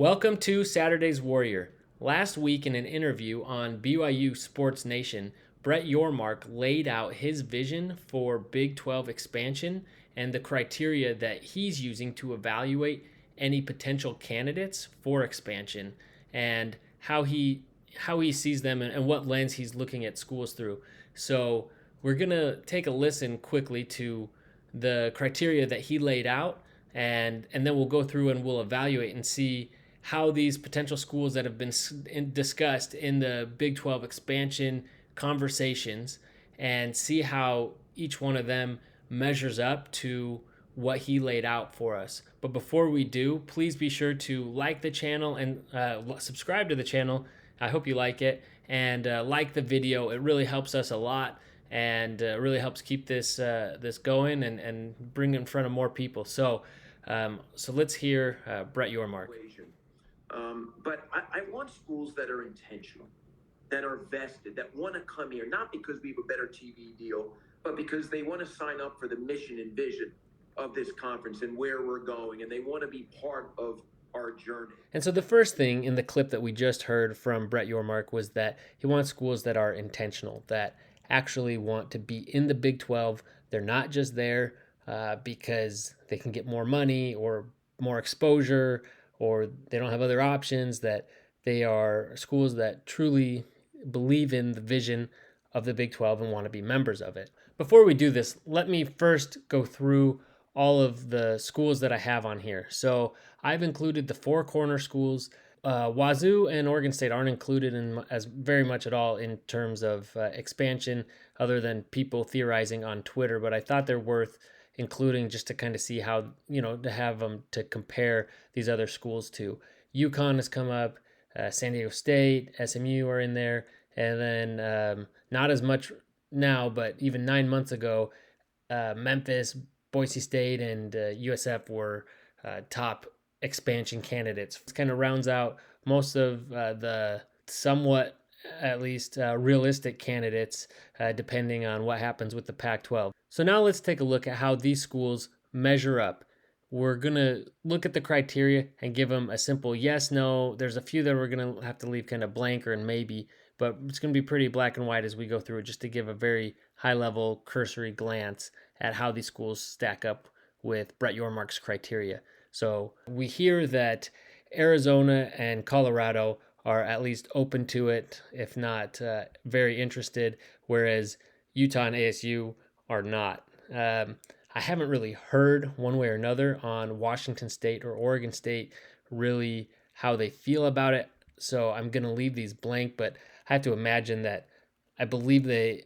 Welcome to Saturday's Warrior. Last week in an interview on BYU Sports Nation, Brett Yormark laid out his vision for Big 12 expansion and the criteria that he's using to evaluate any potential candidates for expansion and how he sees them and what lens he's looking at schools through. So, we're going to take a listen quickly to the criteria that he laid out and then we'll go through and we'll evaluate and see how these potential schools that have been discussed in the Big 12 expansion conversations and see how each one of them measures up to what he laid out for us. But before we do, please be sure to like the channel and subscribe to the channel. I hope you like it and like the video. It really helps us a lot and really helps keep this going and bring it in front of more people. So let's hear Brett Yormark. But I want schools that are intentional, that are vested, that want to come here, not because we have a better TV deal, but because they want to sign up for the mission and vision of this conference and where we're going, and they want to be part of our journey. And so the first thing in the clip that we just heard from Brett Yormark was that he wants schools that are intentional, that actually want to be in the Big 12. They're not just there because they can get more money or more exposure or they don't have other options, that they are schools that truly believe in the vision of the Big 12 and want to be members of it. Before we do this, let me first go through all of the schools that I have on here. So I've included the four corner schools. Wazoo and Oregon State aren't included in as very much at all in terms of expansion, other than people theorizing on Twitter. But I thought they're worth including just to kind of see how, to have them to compare these other schools to. UConn has come up, San Diego State, SMU are in there, and then not as much now, but even 9 months ago, Memphis, Boise State, and USF were top expansion candidates. This kind of rounds out most of the somewhat, at least, realistic candidates, depending on what happens with the Pac-12. So now let's take a look at how these schools measure up. We're going to look at the criteria and give them a simple yes, no. There's a few that we're going to have to leave kind of blank or maybe, but it's going to be pretty black and white as we go through it, just to give a very high-level cursory glance at how these schools stack up with Brett Yormark's criteria. So we hear that Arizona and Colorado are at least open to it, if not very interested, whereas Utah and ASU are not. I haven't really heard one way or another on Washington State or Oregon State really how they feel about it, so I'm going to leave these blank, but I have to imagine that I believe they,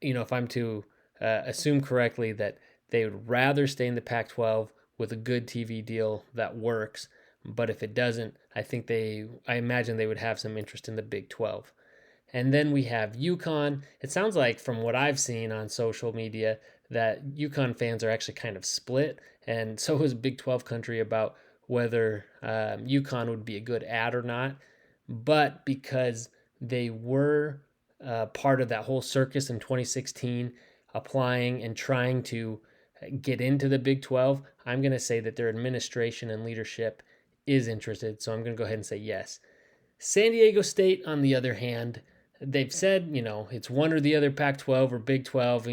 if I'm to assume correctly, that they would rather stay in the Pac-12 with a good TV deal that works. But if it doesn't, I imagine they would have some interest in the Big 12. And then we have UConn. It sounds like, from what I've seen on social media, that UConn fans are actually kind of split. And so is Big 12 country about whether UConn would be a good ad or not. But because they were part of that whole circus in 2016, applying and trying to get into the Big 12, I'm going to say that their administration and leadership is interested. So I'm going to go ahead and say yes. San Diego State, on the other hand, they've said, it's one or the other, Pac-12 or Big 12,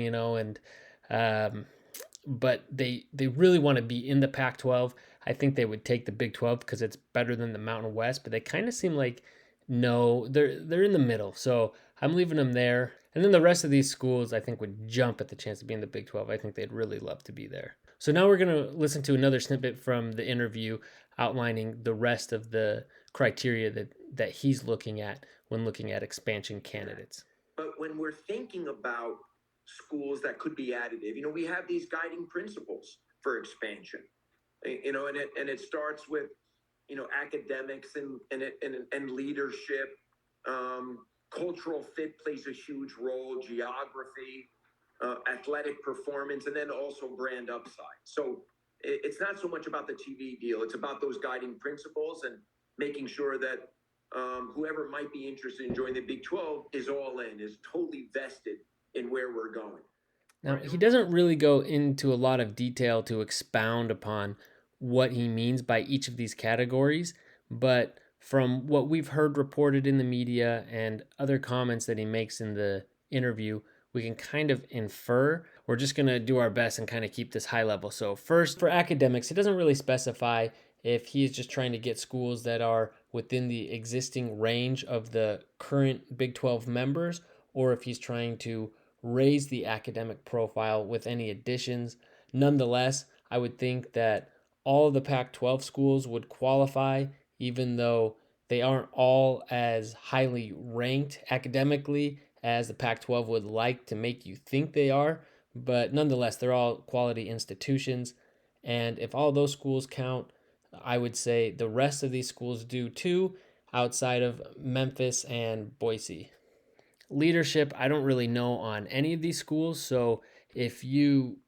but they really want to be in the Pac-12. I think they would take the Big 12 because it's better than the Mountain West, but they kind of seem like, no, they're in the middle. So I'm leaving them there. And then the rest of these schools, I think, would jump at the chance to be in the Big 12. I think they'd really love to be there. So now we're going to listen to another snippet from the interview outlining the rest of the criteria that he's looking at when looking at expansion candidates. But when we're thinking about schools that could be additive, we have these guiding principles for expansion, and it starts with, academics and leadership. Cultural fit plays a huge role, geography, athletic performance, and then also brand upside. So it's not so much about the TV deal. It's about those guiding principles and making sure that whoever might be interested in joining the Big 12 is all in, is totally vested in where we're going. Now, he doesn't really go into a lot of detail to expound upon what he means by each of these categories, but from what we've heard reported in the media and other comments that he makes in the interview, we can kind of infer. We're just going to do our best and kind of keep this high level. So, first, for academics, it doesn't really specify if he is just trying to get schools that are within the existing range of the current Big 12 members, or if he's trying to raise the academic profile with any additions. Nonetheless, I would think that all of the Pac 12 schools would qualify, even though they aren't all as highly ranked academically as the Pac 12 would like to make you think they are. But nonetheless, they're all quality institutions. And if all those schools count, I would say the rest of these schools do too, outside of Memphis and Boise. Leadership, I don't really know on any of these schools. So if you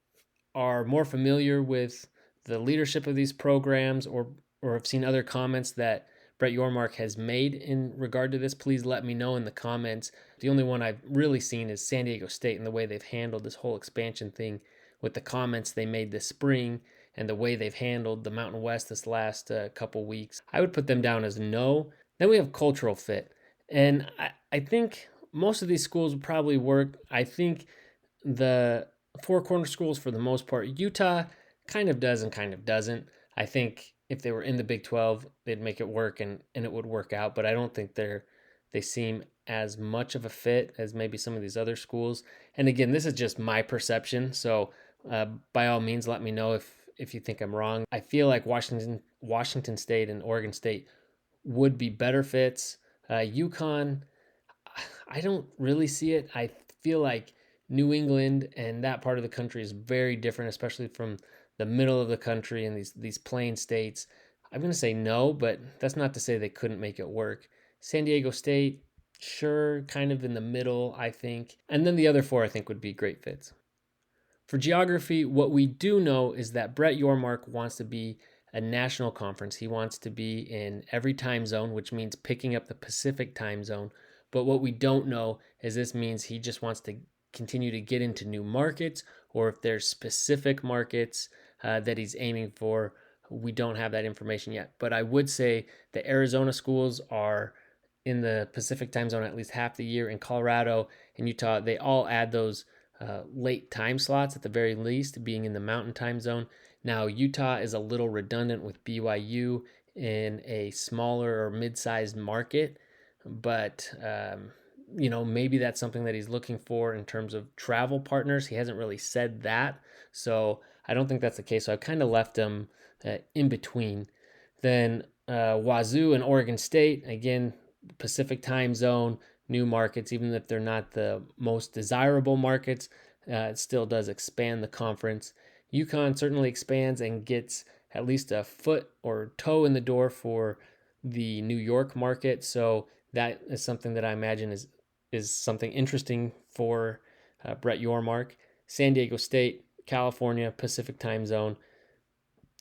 are more familiar with the leadership of these programs, or have seen other comments that Brett Yormark has made in regard to this, please let me know in the comments. The only one I've really seen is San Diego State and the way they've handled this whole expansion thing with the comments they made this spring and the way they've handled the Mountain West this last couple weeks. I would put them down as no. Then we have cultural fit. And I think most of these schools would probably work. I think the four corner schools, for the most part, Utah kind of does and kind of doesn't. I think if they were in the Big 12, they'd make it work, and it would work out, but I don't think they seem as much of a fit as maybe some of these other schools. And again, this is just my perception, so by all means, let me know if you think I'm wrong. I feel like Washington State and Oregon State would be better fits. UConn, I don't really see it. I feel like New England and that part of the country is very different, especially from the middle of the country and these plain states. I'm going to say no, but that's not to say they couldn't make it work. San Diego State, sure, kind of in the middle, I think. And then the other four, I think, would be great fits. For geography, what we do know is that Brett Yormark wants to be a national conference. He wants to be in every time zone, which means picking up the Pacific time zone. But what we don't know is this means he just wants to continue to get into new markets, or if there's specific markets that he's aiming for. We don't have that information yet. But I would say the Arizona schools are in the Pacific time zone at least half the year. In Colorado and Utah, they all add those late time slots at the very least, being in the mountain time zone. Now, Utah is a little redundant with BYU in a smaller or mid sized market, but maybe that's something that he's looking for in terms of travel partners. He hasn't really said that, so I don't think that's the case. So I've kind of left him in between. Then Wazoo and Oregon State, again, Pacific time zone, new markets, even if they're not the most desirable markets, it still does expand the conference. UConn certainly expands and gets at least a foot or toe in the door for the New York market. So that is something that I imagine is something interesting for Brett Yormark. San Diego State, California, Pacific time zone.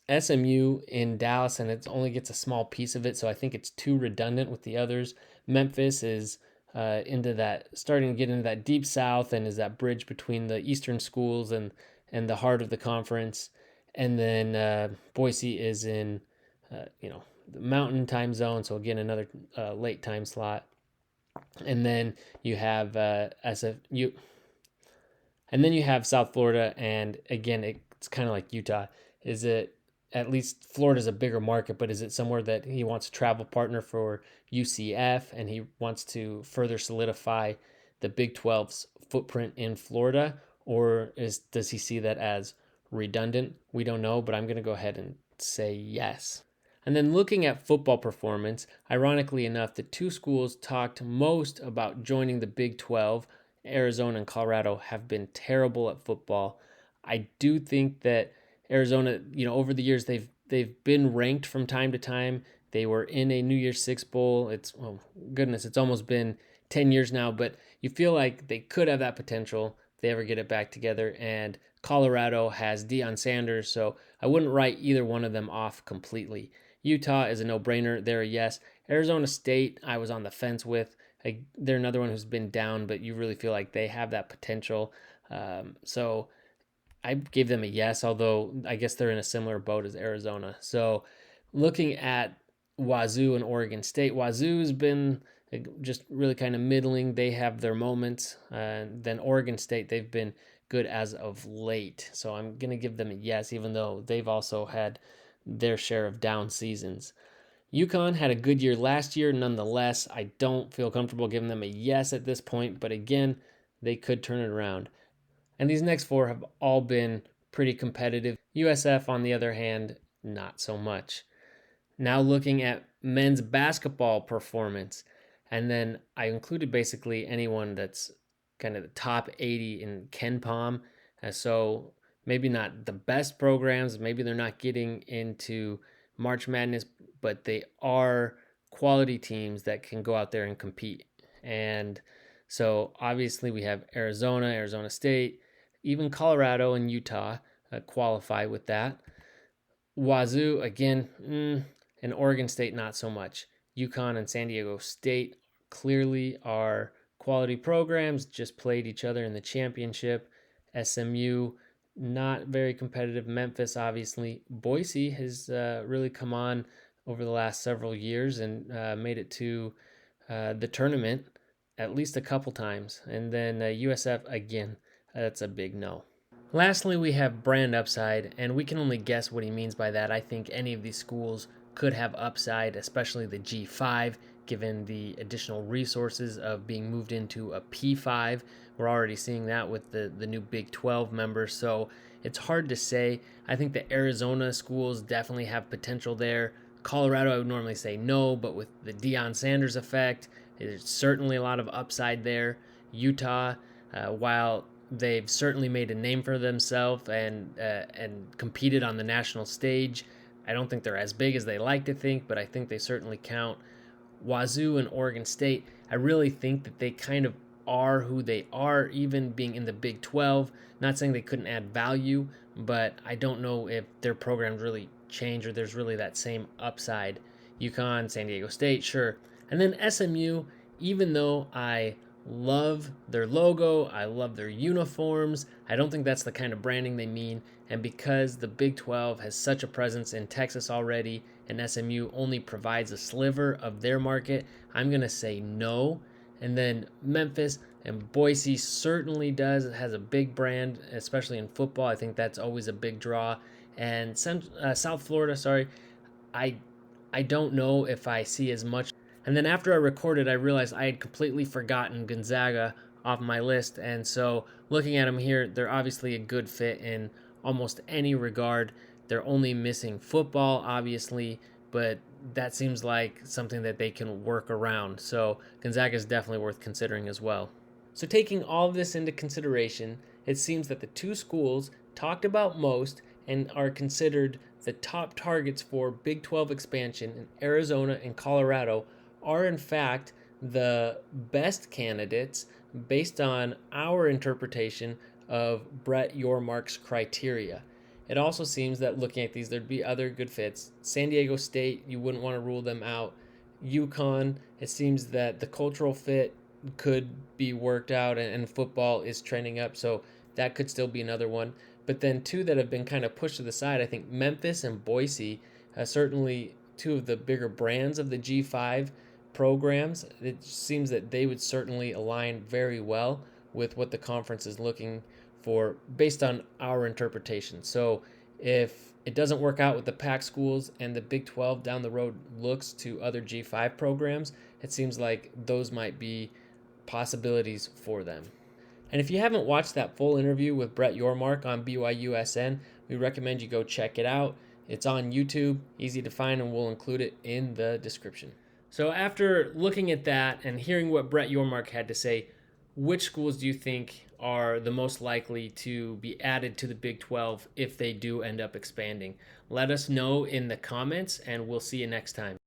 SMU in Dallas, and it only gets a small piece of it, so I think it's too redundant with the others. Memphis is into that, starting to get into that deep south, and is that bridge between the eastern schools and the heart of the conference. And then Boise is in, the mountain time zone, so again another late time slot. And then you have SFU, and then you have South Florida, and again it's kind of like Utah. Is it, at least Florida's a bigger market, but is it somewhere that he wants a travel partner for UCF and he wants to further solidify the Big 12's footprint in Florida? Or does he see that as redundant? We don't know, but I'm going to go ahead and say yes. And then looking at football performance, ironically enough, the two schools talked most about joining the Big 12, Arizona and Colorado, have been terrible at football. I do think that Arizona, over the years they've been ranked from time to time. They were in a New Year's Six bowl. It's, oh goodness, it's almost been 10 years now, but you feel like they could have that potential if they ever get it back together. And Colorado has Deion Sanders, so I wouldn't write either one of them off completely. Utah is a no-brainer. They're a yes. Arizona State, I was on the fence with. They're another one who's been down, but you really feel like they have that potential. So I gave them a yes, although I guess they're in a similar boat as Arizona. So looking at Wazoo and Oregon State. Wazoo's been just really kind of middling. They have their moments. Then Oregon State, they've been good as of late. So I'm going to give them a yes, even though they've also had their share of down seasons. UConn had a good year last year. Nonetheless, I don't feel comfortable giving them a yes at this point. But again, they could turn it around. And these next four have all been pretty competitive. USF, on the other hand, not so much. Now looking at men's basketball performance, and then I included basically anyone that's kind of the top 80 in Ken Palm. So maybe not the best programs, maybe they're not getting into March Madness, but they are quality teams that can go out there and compete. And so obviously we have Arizona, Arizona State, even Colorado and Utah qualify with that. Wazoo, again, and Oregon State, not so much. UConn and San Diego State clearly are quality programs, just played each other in the championship. SMU, not very competitive. Memphis, obviously. Boise has really come on over the last several years and made it to the tournament at least a couple times. And then USF, again, that's a big no. Lastly, we have brand upside, and we can only guess what he means by that. I think any of these schools could have upside, especially the G5, given the additional resources of being moved into a P5. We're already seeing that with the new Big 12 members, so it's hard to say. I think the Arizona schools definitely have potential there. Colorado, I would normally say no, but with the Deion Sanders effect, there's certainly a lot of upside there. Utah, while they've certainly made a name for themselves and competed on the national stage. I don't think they're as big as they like to think, but I think they certainly count. Wazoo and Oregon State, I really think that they kind of are who they are, even being in the Big 12. Not saying they couldn't add value, but I don't know if their programs really change or there's really that same upside. UConn, San Diego State, sure. And then SMU, even though I love their logo, I love their uniforms, I don't think that's the kind of branding they mean. And because the Big 12 has such a presence in Texas already and SMU only provides a sliver of their market, I'm going to say no. And then Memphis and Boise certainly does. It has a big brand, especially in football. I think that's always a big draw. And South Florida, sorry, I I don't know if I see as much. And then after I recorded, I realized I had completely forgotten Gonzaga off my list. And so looking at them here, they're obviously a good fit in almost any regard. They're only missing football, obviously, but that seems like something that they can work around. So Gonzaga is definitely worth considering as well. So, taking all of this into consideration, it seems that the two schools talked about most and are considered the top targets for Big 12 expansion in Arizona and Colorado are, in fact, the best candidates based on our interpretation of Brett Yormark's criteria. It also seems that looking at these, there'd be other good fits. San Diego State, you wouldn't want to rule them out. UConn, it seems that the cultural fit could be worked out, and football is trending up, so that could still be another one. But then two that have been kind of pushed to the side, I think Memphis and Boise, certainly two of the bigger brands of the G5 programs. It seems that they would certainly align very well with what the conference is looking for based on our interpretation. So if it doesn't work out with the Pac schools and the Big 12 down the road looks to other G5 programs, it seems like those might be possibilities for them. And if you haven't watched that full interview with Brett Yormark on BYUSN, we recommend you go check it out. It's on YouTube, easy to find, and we'll include it in the description. So, after looking at that and hearing what Brett Yormark had to say, which schools do you think are the most likely to be added to the Big 12 if they do end up expanding? Let us know in the comments, and we'll see you next time.